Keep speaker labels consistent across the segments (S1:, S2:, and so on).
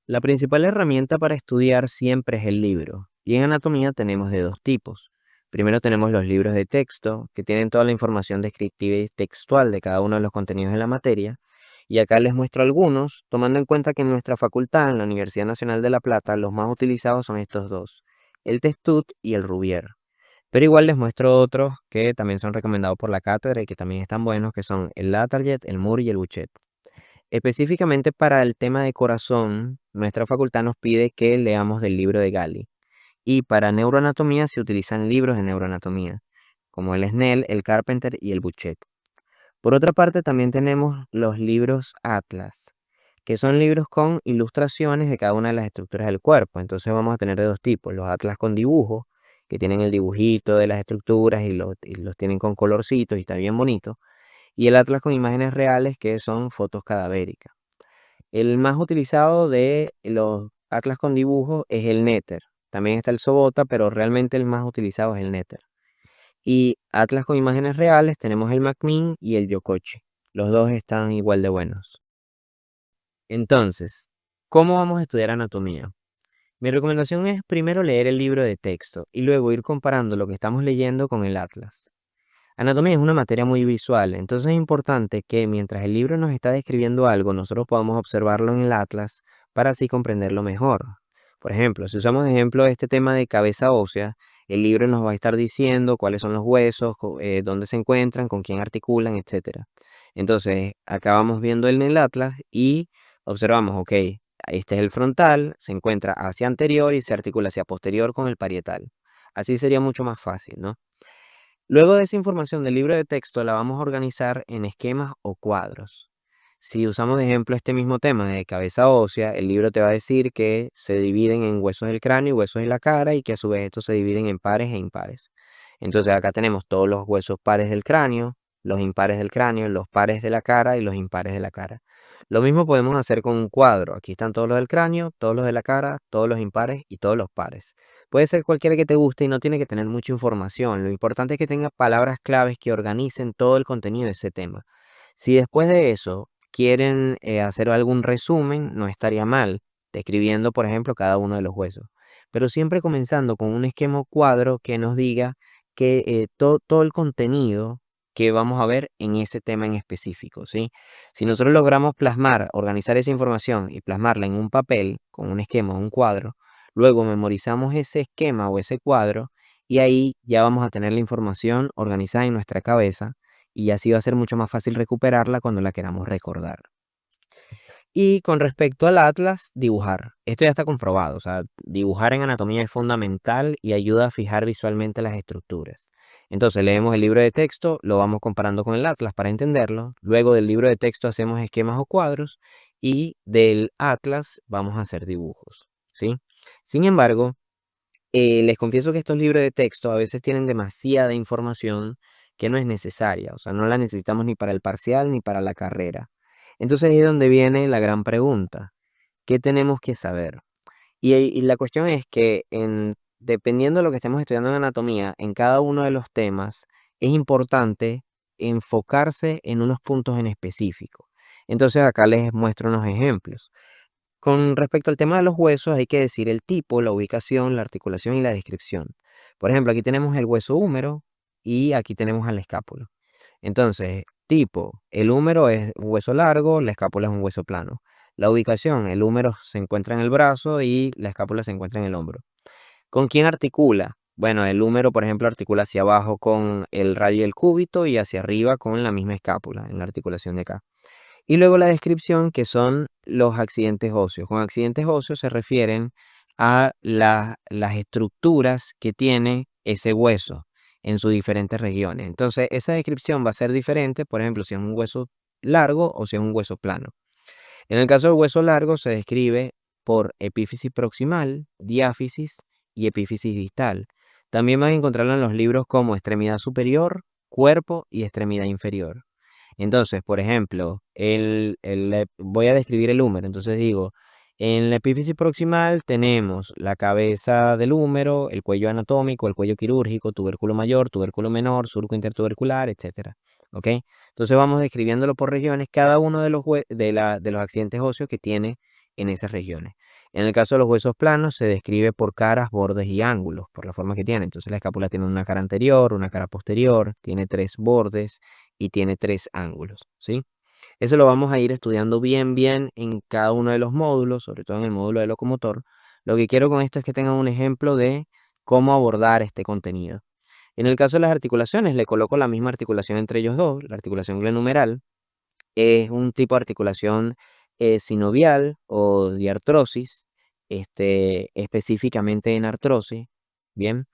S1: La principal herramienta para estudiar siempre es el libro, y en anatomía tenemos de dos tipos. Primero tenemos los libros de texto, que tienen toda la información descriptiva y textual de cada uno de los contenidos de la materia, y acá les muestro algunos, tomando en cuenta que en nuestra facultad, en la Universidad Nacional de La Plata, los más utilizados son estos dos, el Testut y el Rubier. Pero igual les muestro otros que también son recomendados por la cátedra y que también están buenos, que son el Latarjet, el Moore y el Buchet. Específicamente para el tema de corazón, nuestra facultad nos pide que leamos del libro de Gali. Y para neuroanatomía se utilizan libros de neuroanatomía, como el Snell, el Carpenter y el Buchet. Por otra parte, también tenemos los libros Atlas, que son libros con ilustraciones de cada una de las estructuras del cuerpo. Entonces vamos a tener de dos tipos, los Atlas con dibujo, que tienen el dibujito de las estructuras y los tienen con colorcitos y está bien bonito. Y el Atlas con imágenes reales, que son fotos cadavéricas. El más utilizado de los atlas con dibujo es el Netter. También está el Sobota, pero realmente el más utilizado es el Netter. Y atlas con imágenes reales tenemos el Macmillan y el Yokochi. Los dos están igual de buenos. Entonces, ¿cómo vamos a estudiar anatomía? Mi recomendación es primero leer el libro de texto y luego ir comparando lo que estamos leyendo con el atlas. Anatomía es una materia muy visual, entonces es importante que mientras el libro nos está describiendo algo, nosotros podamos observarlo en el atlas para así comprenderlo mejor. Por ejemplo, si usamos de ejemplo este tema de cabeza ósea, el libro nos va a estar diciendo cuáles son los huesos, dónde se encuentran, con quién articulan, etcétera. Entonces, acá vamos viendo en el atlas y observamos, ok, este es el frontal, se encuentra hacia anterior y se articula hacia posterior con el parietal. Así sería mucho más fácil, ¿no? Luego de esa información del libro de texto la vamos a organizar en esquemas o cuadros. Si usamos de ejemplo este mismo tema de cabeza ósea, el libro te va a decir que se dividen en huesos del cráneo y huesos de la cara y que a su vez estos se dividen en pares e impares. Entonces acá tenemos todos los huesos pares del cráneo, los impares del cráneo, los pares de la cara y los impares de la cara. Lo mismo podemos hacer con un cuadro. Aquí están todos los del cráneo, todos los de la cara, todos los impares y todos los pares. Puede ser cualquiera que te guste y no tiene que tener mucha información. Lo importante es que tenga palabras claves que organicen todo el contenido de ese tema. Si después de eso quieren hacer algún resumen, no estaría mal, describiendo, por ejemplo, cada uno de los huesos. Pero siempre comenzando con un esquema o cuadro que nos diga que todo el contenido que vamos a ver en ese tema en específico, ¿sí? Si nosotros logramos plasmar, organizar esa información y plasmarla en un papel, con un esquema o un cuadro, luego memorizamos ese esquema o ese cuadro y ahí ya vamos a tener la información organizada en nuestra cabeza y así va a ser mucho más fácil recuperarla cuando la queramos recordar. Y con respecto al atlas, dibujar. Esto ya está comprobado, o sea, dibujar en anatomía es fundamental y ayuda a fijar visualmente las estructuras. Entonces leemos el libro de texto, lo vamos comparando con el atlas para entenderlo. Luego del libro de texto hacemos esquemas o cuadros y del atlas vamos a hacer dibujos, ¿sí? Sin embargo, les confieso que estos libros de texto a veces tienen demasiada información que no es necesaria, o sea, no la necesitamos ni para el parcial ni para la carrera. Entonces ahí es donde viene la gran pregunta, ¿qué tenemos que saber? Y la cuestión es que dependiendo de lo que estemos estudiando en anatomía, en cada uno de los temas, es importante enfocarse en unos puntos en específico. Entonces acá les muestro unos ejemplos. Con respecto al tema de los huesos, hay que decir el tipo, la ubicación, la articulación y la descripción. Por ejemplo, aquí tenemos el hueso húmero y aquí tenemos al escápulo. Entonces, tipo, el húmero es un hueso largo, la escápula es un hueso plano. La ubicación, el húmero se encuentra en el brazo y la escápula se encuentra en el hombro. ¿Con quién articula? Bueno, el húmero, por ejemplo, articula hacia abajo con el radio y el cúbito y hacia arriba con la misma escápula, en la articulación de acá. Y luego la descripción, que son los accidentes óseos. Con accidentes óseos se refieren a las estructuras que tiene ese hueso en sus diferentes regiones. Entonces, esa descripción va a ser diferente, por ejemplo, si es un hueso largo o si es un hueso plano. En el caso del hueso largo se describe por epífisis proximal, diáfisis y epífisis distal. También van a encontrarlo en los libros como extremidad superior, cuerpo y extremidad inferior. Entonces, por ejemplo, voy a describir el húmero. Entonces digo, en la epífisis proximal tenemos la cabeza del húmero, el cuello anatómico, el cuello quirúrgico, tubérculo mayor, tubérculo menor, surco intertubercular, etcétera. ¿Ok? Entonces vamos describiéndolo por regiones, cada uno de los accidentes óseos que tiene en esas regiones. En el caso de los huesos planos, se describe por caras, bordes y ángulos, por la forma que tiene. Entonces la escápula tiene una cara anterior, una cara posterior, tiene 3 bordes y tiene 3 ángulos, ¿sí? Eso lo vamos a ir estudiando bien en cada uno de los módulos, sobre todo en el módulo de locomotor. Lo que quiero con esto es que tengan un ejemplo de cómo abordar este contenido. En el caso de las articulaciones, le coloco la misma articulación entre ellos dos, la articulación glenohumeral. Es un tipo de articulación sinovial o de artrosis, específicamente en artrosis, ¿bien?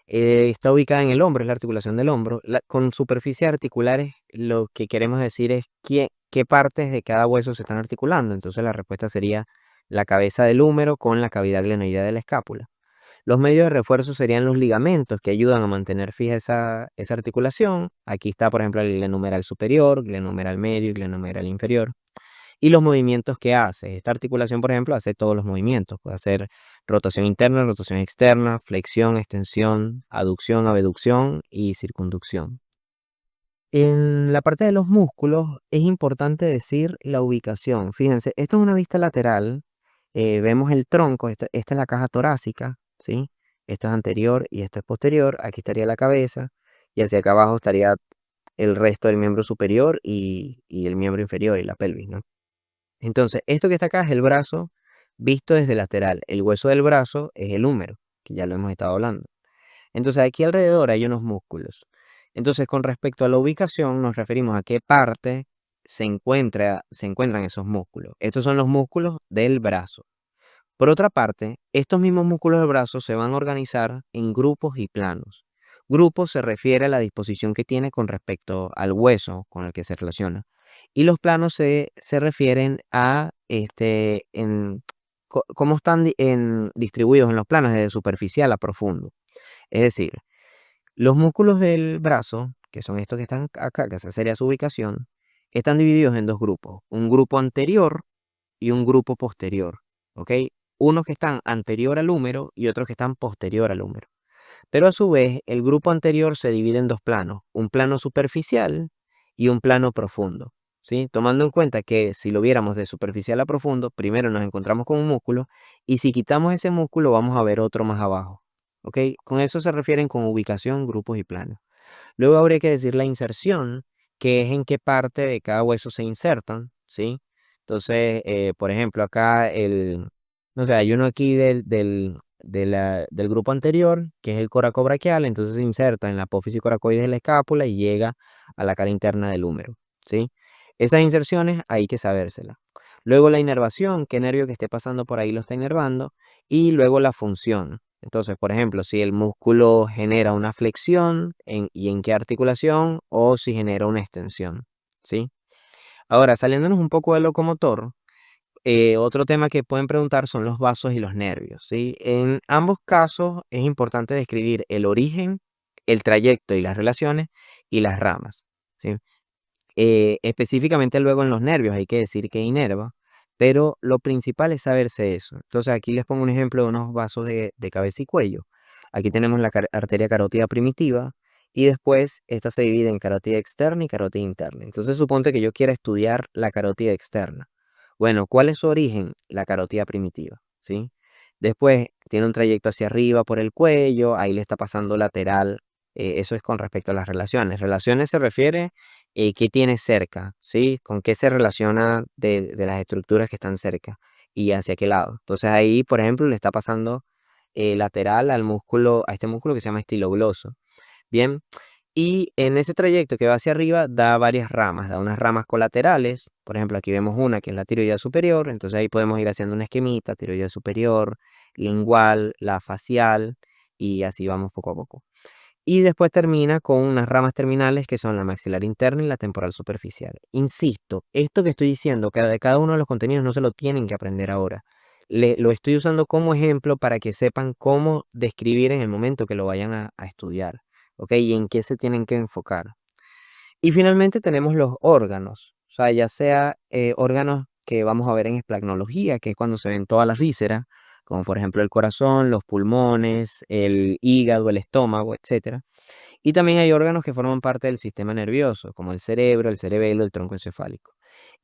S1: Está ubicada en el hombro, es la articulación del hombro. Con superficies articulares, lo que queremos decir es qué partes de cada hueso se están articulando. Entonces la respuesta sería la cabeza del húmero con la cavidad glenoidea de la escápula. Los medios de refuerzo serían los ligamentos que ayudan a mantener fija esa articulación. Aquí está, por ejemplo, el glenohumeral superior, glenohumeral medio y glenohumeral inferior. Y los movimientos que hace. Esta articulación, por ejemplo, hace todos los movimientos. Puede hacer rotación interna, rotación externa, flexión, extensión, aducción, abducción y circunducción. En la parte de los músculos es importante decir la ubicación. Fíjense, esto es una vista lateral. Vemos el tronco, esta es la caja torácica, ¿sí? Esto es anterior y esto es posterior. Aquí estaría la cabeza y hacia acá abajo estaría el resto del miembro superior y el miembro inferior y la pelvis, ¿no? Entonces, esto que está acá es el brazo visto desde lateral. El hueso del brazo es el húmero, que ya lo hemos estado hablando. Entonces, aquí alrededor hay unos músculos. Entonces, con respecto a la ubicación, nos referimos a qué parte se encuentran esos músculos. Estos son los músculos del brazo. Por otra parte, estos mismos músculos del brazo se van a organizar en grupos y planos. Grupo se refiere a la disposición que tiene con respecto al hueso con el que se relaciona. Y los planos se refieren a cómo están distribuidos en los planos desde superficial a profundo. Es decir, los músculos del brazo, que son estos que están acá, que esa sería su ubicación, están divididos en dos grupos. Un grupo anterior y un grupo posterior, ¿ok? Unos que están anterior al húmero y otros que están posterior al húmero. Pero a su vez, el grupo anterior se divide en dos planos, un plano superficial y un plano profundo, ¿sí? Tomando en cuenta que si lo viéramos de superficial a profundo, primero nos encontramos con un músculo y si quitamos ese músculo vamos a ver otro más abajo, ¿ok? Con eso se refieren con ubicación, grupos y planos. Luego habría que decir la inserción, que es en qué parte de cada hueso se insertan, ¿sí? Entonces, por ejemplo, acá no sé, hay uno aquí del grupo anterior, que es el coracobraquial, entonces se inserta en la apófisis coracoides de la escápula y llega a la cara interna del húmero, ¿sí? Esas inserciones hay que sabérselas. Luego la inervación, qué nervio que esté pasando por ahí lo está inervando, y luego la función. Entonces, por ejemplo, si el músculo genera una flexión y en qué articulación o si genera una extensión, ¿sí? Ahora, saliéndonos un poco del locomotor, otro tema que pueden preguntar son los vasos y los nervios, ¿sí? En ambos casos es importante describir el origen, el trayecto y las relaciones y las ramas, ¿sí? Específicamente luego en los nervios hay que decir que inerva, pero lo principal es saberse eso. Entonces aquí les pongo un ejemplo de unos vasos de cabeza y cuello. Aquí tenemos la arteria carótida primitiva y después esta se divide en carótida externa y carótida interna. Entonces suponte que yo quiera estudiar la carótida externa. Bueno, ¿cuál es su origen? La carótida primitiva, ¿sí? Después tiene un trayecto hacia arriba por el cuello, ahí le está pasando lateral. Eso es con respecto a las relaciones. Relaciones se refiere qué tiene cerca, ¿sí? Con qué se relaciona de las estructuras que están cerca y hacia qué lado. Entonces ahí, por ejemplo, le está pasando lateral al músculo, a este músculo que se llama estilogloso. Bien, y en ese trayecto que va hacia arriba da varias ramas, da unas ramas colaterales. Por ejemplo, aquí vemos una que es la tiroidea superior, entonces ahí podemos ir haciendo una esquemita, tiroidea superior, lingual, la facial, y así vamos poco a poco. Y después termina con unas ramas terminales que son la maxilar interna y la temporal superficial. Insisto, esto que estoy diciendo, cada uno de los contenidos no se lo tienen que aprender ahora. Lo estoy usando como ejemplo para que sepan cómo describir en el momento que lo vayan a estudiar, ¿ok? Y en qué se tienen que enfocar. Y finalmente tenemos los órganos, o sea, ya sea órganos que vamos a ver en esplagnología, que es cuando se ven todas las vísceras, como por ejemplo el corazón, los pulmones, el hígado, el estómago, etcétera. Y también hay órganos que forman parte del sistema nervioso, como el cerebro, el cerebelo, el tronco encefálico.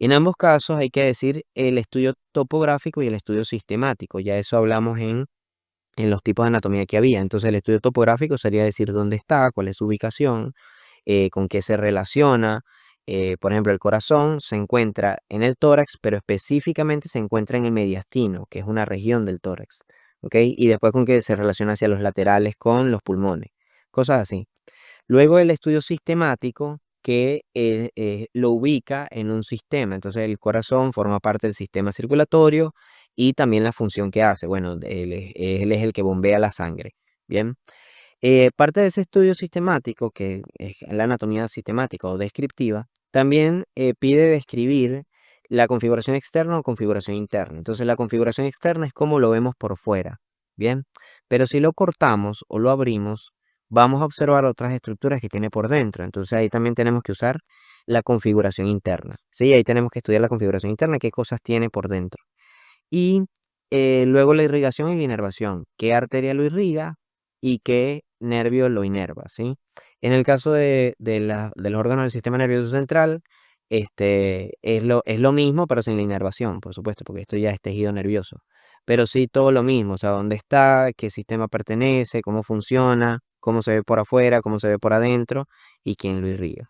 S1: En ambos casos hay que decir el estudio topográfico y el estudio sistemático. Ya eso hablamos en los tipos de anatomía que había. Entonces el estudio topográfico sería decir dónde está, cuál es su ubicación, con qué se relaciona. Por ejemplo, el corazón se encuentra en el tórax, pero específicamente se encuentra en el mediastino, que es una región del tórax. ¿Ok? Y después con qué se relaciona hacia los laterales con los pulmones. Cosas así. Luego el estudio sistemático que lo ubica en un sistema. Entonces el corazón forma parte del sistema circulatorio y también la función que hace. Bueno, él es el que bombea la sangre. Bien. Parte de ese estudio sistemático, que es la anatomía sistemática o descriptiva, también pide describir la configuración externa o configuración interna. Entonces la configuración externa es como lo vemos por fuera. Bien. Pero si lo cortamos o lo abrimos, vamos a observar otras estructuras que tiene por dentro. Entonces ahí también tenemos que usar la configuración interna. Sí, ahí tenemos que estudiar la configuración interna, qué cosas tiene por dentro. Y luego la irrigación y la inervación, qué arteria lo irriga y qué nervio lo inerva, ¿sí? En el caso de los órganos del sistema nervioso central, es lo mismo, pero sin la inervación, por supuesto, porque esto ya es tejido nervioso. Pero sí todo lo mismo, o sea, dónde está, qué sistema pertenece, cómo funciona, cómo se ve por afuera, cómo se ve por adentro y quién lo irriga.